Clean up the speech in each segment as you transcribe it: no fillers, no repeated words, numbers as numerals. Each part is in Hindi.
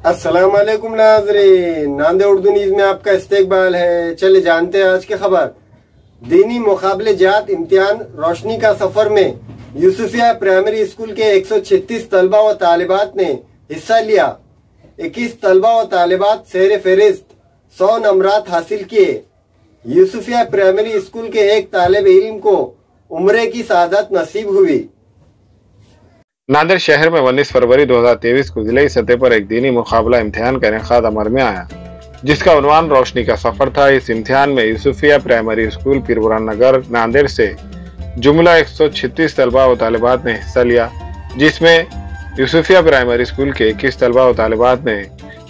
अस्सलाम वालेकुम नाज़रीन, नांदे उर्दू न्यूज़ में आपका इस्तकबाल है। चले जानते हैं आज की खबर। दीनी मुकाबले जात इम्तिहान रोशनी का सफर में यूसुफिया प्राइमरी स्कूल के 136 तलबा व तालिबात ने हिस्सा लिया। 21 तलबा व तालिबात सेहरे फहरिस्त 100 नंबरात हासिल किए। यूसुफिया प्राइमरी स्कूल के एक तालिब इल्म को उम्रे की सआदत नसीब हुई। नांदेड़ शहर में 19 फरवरी 2023 को जिले सतह पर एक दीनी मुकाबला इम्तिहान का इनेकाद अमल में आया, जिसका उन्वान रोशनी का सफर था। इस इम्तिहान में यूसुफिया प्राइमरी स्कूल पीरपुरान नगर नांदेड़ से जुमला 136 तलबा व तालिबात ने हिस्सा लिया, जिसमें यूसुफिया प्राइमरी स्कूल के 21 तलबा व तालिबात ने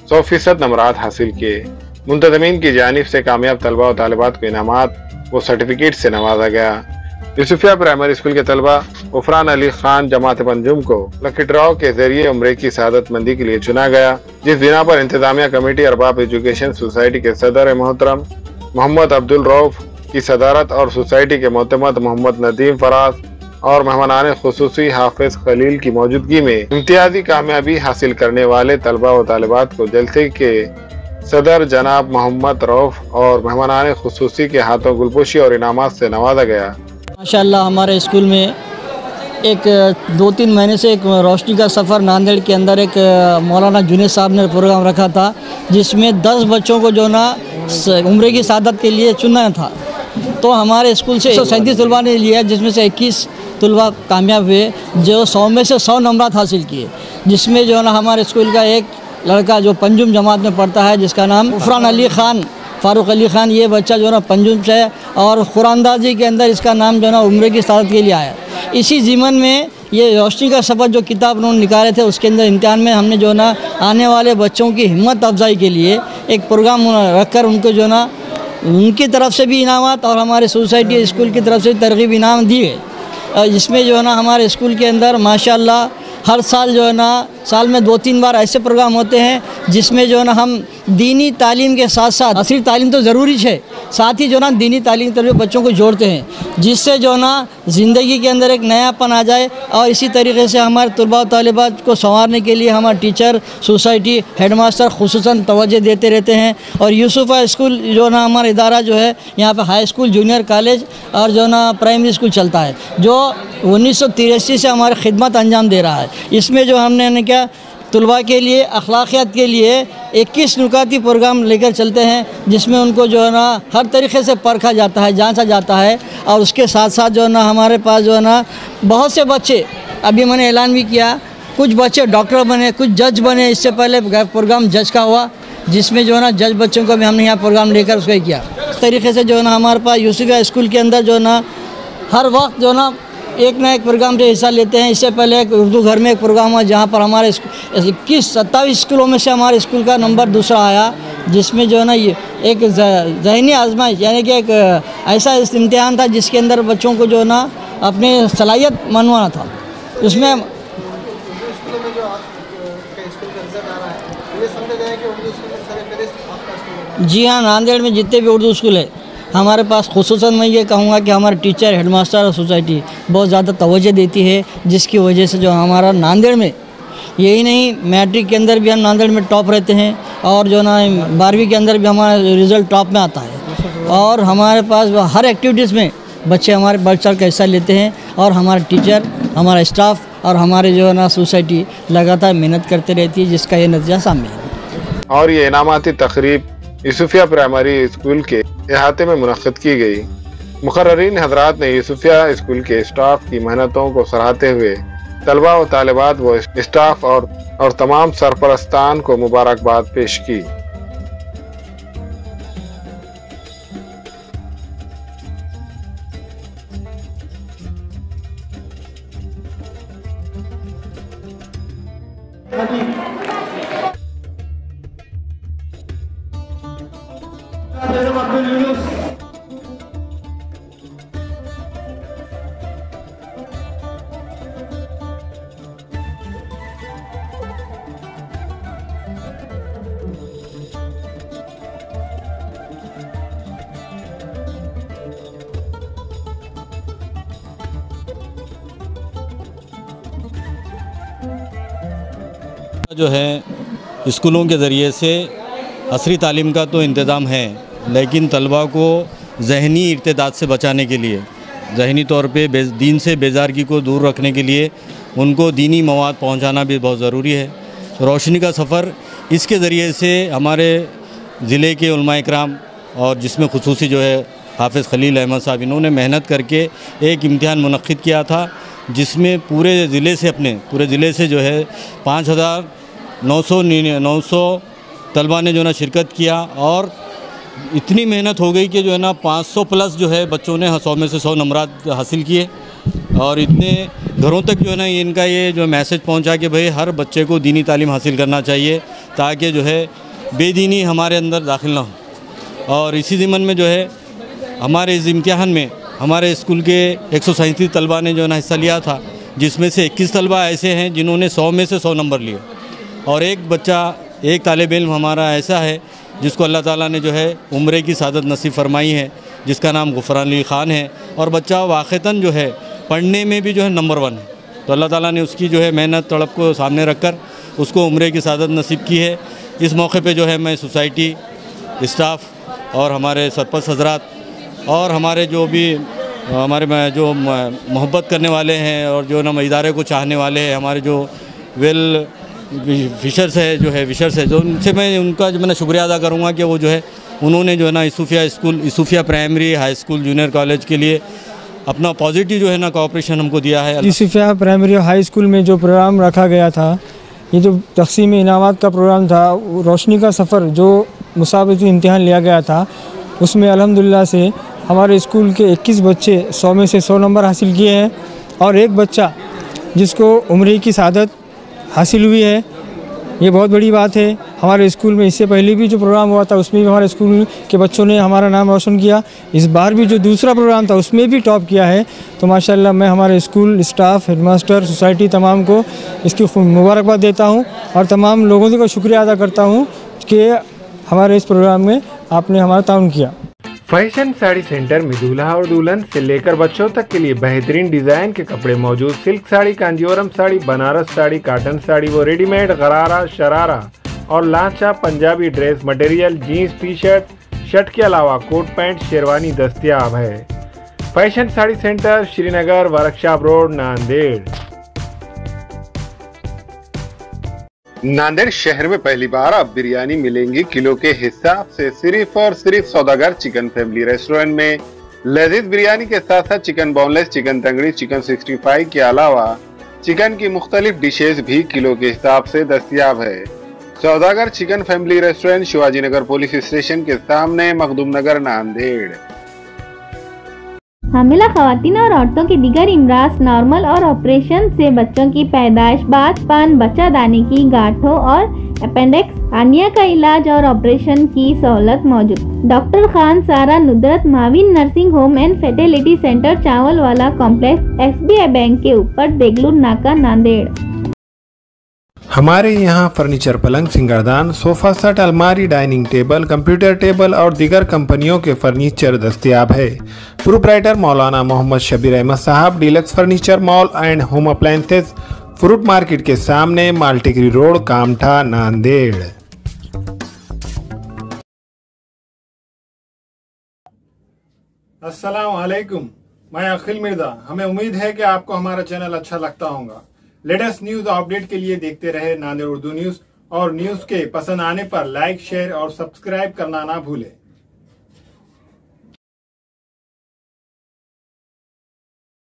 100% नंबरात हासिल किए। मुंतजमीन की जानिब से कामयाब तलबा व तालिबात को इनामात व सर्टिफिकेट से नवाजा गया। यूसुफिया प्राइमरी स्कूल के तलबा उफरान अली खान जमात पंजुम को लकी ड्रॉ के जरिए उम्रे की सआदतमंदी के लिए चुना गया, जिस बिना पर इंतजामिया कमेटी अरबाब एजुकेशन सोसाइटी के सदर मोहतरम मोहम्मद अब्दुल रऊफ की सदारत और सोसाइटी के मोतमद मोहम्मद नदीम फराज और मेहमानान खुसूसी हाफिज खलील की मौजूदगी में इम्तियाजी कामयाबी हासिल करने वाले तलबा व तालिबात को जलसे के सदर जनाब मोहम्मद रऊफ और मेहमानान खुसूसी के हाथों गुलपोशी और इनामात से नवाजा गया। माशाअल्लाह हमारे स्कूल में एक 2-3 महीने से एक रोशनी का सफ़र नांदेड़ के अंदर एक मौलाना जुनेद साहब ने प्रोग्राम रखा था, जिसमें 10 बच्चों को जो ना उम्रे की सआदत के लिए चुना था। तो हमारे स्कूल से 137 तलबा ने लिया, जिसमें से 21 तलबा कामयाब हुए, जो 100 में से 100 नंबरात हासिल किए। जिसमें जो ना हमारे स्कूल का एक लड़का जो पंजुम जमात में पढ़ता है, जिसका नाम उफरान अली खान फ़ारूक अली ख़ान, ये बच्चा जो ना पंजुम से है और कुरानदाजी के अंदर इसका नाम जो ना उम्रे की सआदत के लिए आया। इसी ज़िमन में ये रोशनी का सफ़र जो किताब उन्होंने निकाले थे, उसके अंदर इम्तिहान में हमने जो ना आने वाले बच्चों की हिम्मत अफजाई के लिए एक प्रोग्राम रखकर उनको जो ना उनकी तरफ से भी इनामात और हमारे सोसाइटी स्कूल की तरफ से तरगीब इनाम दिए। जिसमें जो है ना हमारे स्कूल के अंदर माशाल्लाह हर साल जो है ना साल में 2-3 बार ऐसे प्रोग्राम होते हैं, जिसमें जो है ना हम दीनी तालीम के साथ साथ असली तालीम तो ज़रूरी है, साथ ही जो ना दीनी तालीम तरफ बच्चों को जोड़ते हैं, जिससे जो ना ज़िंदगी के अंदर एक नयापन आ जाए। और इसी तरीके से हमारे तलबा तालिबात को संवारने के लिए हमारे टीचर, सोसाइटी, हेडमास्टर खुसूसन तवज्जो देते रहते हैं। और यूसुफा स्कूल जो ना हमारा इदारा जो है, यहाँ पर हाई स्कूल, जूनियर कॉलेज और जो ना प्राइमरी स्कूल चलता है, जो 1983 से हमारी खिदमत अंजाम दे रहा है। इसमें जो हमने क्या तलबा के लिए अखलाकियात के लिए 21 नुकाती प्रोग्राम लेकर चलते हैं, जिसमें उनको जो है ना हर तरीक़े से परखा जाता है, जांचा जाता है। और उसके साथ साथ जो है ना हमारे पास जो है ना बहुत से बच्चे, अभी मैंने ऐलान भी किया, कुछ बच्चे डॉक्टर बने, कुछ जज बने। इससे पहले प्रोग्राम जज का हुआ, जिसमें जो है ना जज बच्चों को भी हमने यहाँ प्रोग्राम लेकर उसको किया। इस तरीके से जो है ना हमारे पास यूसुफिया स्कूल के अंदर जो है ना हर वक्त जो है ना एक ना एक प्रोग्राम से हिस्सा लेते हैं। इससे पहले एक उर्दू घर में एक प्रोग्राम हुआ, जहाँ पर हमारे 27 स्कूलों में से हमारे स्कूल का नंबर दूसरा आया, जिसमें जो है ना ये एक ज़हनी आजमाइश यानी कि एक ऐसा इम्तिहान था जिसके अंदर बच्चों को जो है ना अपने सलाहियत मनवाना था। उसमें जी हाँ, नांदेड़ में जितने भी उर्दू स्कूल है हमारे पास, खुसूसन मैं ये कहूँगा कि हमारे टीचर, हेडमास्टर और सोसाइटी बहुत ज़्यादा तवज्जो देती है, जिसकी वजह से जो हमारा नांदेड़ में, यही नहीं मैट्रिक के अंदर भी हम नांदेड़ में टॉप रहते हैं, और जो ना 12वीं के अंदर भी हमारा रिज़ल्ट टॉप में आता है। और हमारे पास हर एक्टिविटीज़ में बच्चे हमारे बढ़ चढ़ कर हिस्सा लेते हैं, और हमारे टीचर, हमारा स्टाफ और हमारे जो है ना सोसाइटी लगातार मेहनत करते रहती है, जिसका ये नतीजा सामने है। और ये इनामाती तकरीब यूसुफिया प्राइमरी स्कूल के अहाते में मुनक़्क़िद की गई। मुक़र्ररीन हज़रात ने यूसुफिया स्कूल के स्टाफ की मेहनतों को सराहते हुए तलबा व तालिबात व स्टाफ और तमाम सरपरस्तान को मुबारकबाद पेश की। जो है स्कूलों के ज़रिए से असरी तालीम का तो इंतज़ाम है, लेकिन तलबा को ज़हनी इर्तिदाद से बचाने के लिए, ज़हनी तौर पे दीन से बेजारगी को दूर रखने के लिए उनको दीनी मवाद पहुंचाना भी बहुत ज़रूरी है। रोशनी का सफ़र इसके ज़रिए से हमारे ज़िले के उलमा इकराम और जिसमें खुसूसी जो है हाफ़िज़ खलील अहमद साहब, इन्होंने मेहनत करके एक इम्तिहान मुनक्किद किया था, जिसमें पूरे ज़िले से जो है 5,900 तलबा ने जो ना शिरकत किया और इतनी मेहनत हो गई कि जो है ना 500 प्लस जो है बच्चों ने 100 में से 100 नंबरात हासिल किए और इतने घरों तक जो है ना इनका ये जो मैसेज पहुंचा कि भाई हर बच्चे को दीनी तालीम हासिल करना चाहिए ताकि जो है बेदीनी हमारे अंदर दाखिल ना हो। और इसी ज़िम्मन में जो है हमारे इस इम्तिहान में हमारे स्कूल के 137 तलबा ने जो है ना हिस्सा लिया था, जिसमें से 21 तलबा ऐसे हैं जिन्होंने 100 में से 100 नंबर लिए और एक तालिब इल्म हमारा ऐसा है जिसको अल्लाह ताला ने जो है उम्रे की सादत नसीब फरमाई है, जिसका नाम गुफरान अली ख़ान है और बच्चा वाक़तन जो है पढ़ने में भी जो है नंबर 1 है। तो अल्लाह ताला ने उसकी जो है मेहनत तड़प को सामने रखकर उसको उम्रे की सादत नसीब की है। इस मौके पे जो है मैं सोसाइटी स्टाफ और हमारे सरपंच हजरात और हमारे जो भी हमारे जो मोहब्बत करने वाले हैं और जो ना इदारे को चाहने वाले हैं, हमारे जो वेल विशर्स है जो उनसे मैं उनका जो मैं शुक्रिया अदा करूँगा कि वो जो है उन्होंने जो है ना Yusufia primary high school junior college के लिए अपना पॉजिटिव जो है ना कोऑपरेशन हमको दिया है। यूसुफिया प्राइमरी हाई स्कूल में जो प्रोग्राम रखा गया था, ये जो तक़सीम इनामात का प्रोग्राम था, रोशनी का सफ़र जो मुसाबक़ती इम्तिहान लिया गया था, उसमें अल्हम्दुलिल्लाह से हमारे स्कूल के 21 बच्चे 100 में से 100 नंबर हासिल किए हैं और एक बच्चा जिसको उम्रे की सादत हासिल हुई है। ये बहुत बड़ी बात है। हमारे स्कूल में इससे पहले भी जो प्रोग्राम हुआ था उसमें भी हमारे स्कूल के बच्चों ने हमारा नाम रोशन किया। इस बार भी जो दूसरा प्रोग्राम था उसमें भी टॉप किया है। तो माशाल्लाह मैं हमारे स्कूल स्टाफ, हेडमास्टर, सोसाइटी तमाम को इसकी मुबारकबाद देता हूँ और तमाम लोगों का शुक्रिया अदा करता हूँ कि हमारे इस प्रोग्राम में आपने हमारा ताउन किया। फैशन साड़ी सेंटर में दूल्हा और दुल्हन से लेकर बच्चों तक के लिए बेहतरीन डिजाइन के कपड़े मौजूद। सिल्क साड़ी, कांजीवरम साड़ी, बनारस साड़ी, काटन साड़ी, वो रेडीमेड, गरारा, शरारा और लांचा Punjabi dress material, jeans, T shirt के अलावा कोट पैंट, शेरवानी दस्तयाब है। Fashion sari centre, Srinagar, workshop road, Nanded. Nanded शहर में पहली बार अब बिरयानी मिलेंगी किलो के हिसाब से सिर्फ और सिर्फ सौदागर चिकन फैमिली रेस्टोरेंट में। लजीज बिरयानी के साथ साथ चिकन बोनलेस, चिकन तंगड़ी, चिकन 65 के अलावा चिकन की मुख्तलिफ डिशेज भी किलो के हिसाब से दस्तयाब है। सौदागर chicken family restaurant, Shivaji Nagar police station के सामने, मखदूम नगर, नांदेड़। हामिला ख़वातीन और औरतों के दीगर इमराज, नॉर्मल और ऑपरेशन से बच्चों की पैदाइश, बात पान, बच्चादानी की गांठों और अपेंडिक्स, हार्निया का इलाज और ऑपरेशन की सहूलत मौजूद। डॉक्टर खान सारा नुदरत माविन nursing home and fertility centre, चावल वाला कॉम्प्लेक्स, SBI बैंक के ऊपर, देगलूर नाका, नांदेड़। हमारे यहाँ फर्नीचर, पलंग, सिंगारदान, सोफा सेट, अलमारी, डाइनिंग टेबल, कंप्यूटर टेबल और दीगर कंपनियों के फर्नीचर दस्तयाब है। प्रोप्राइटर मौलाना मोहम्मद शबीर अहमद साहब, deluxe furniture mall and home appliances, fruit market के सामने, माल्टीगिरी रोड, कामठा, नांदेड़। अस्सलाम वालेकुम, मैं अखिल मिर्जा। हमें उम्मीद है कि आपको हमारा चैनल अच्छा लगता होगा। लेटेस्ट न्यूज अपडेट के लिए देखते रहे नांदेड़ उर्दू न्यूज और न्यूज के पसंद आने पर लाइक, शेयर और सब्सक्राइब करना ना भूलें।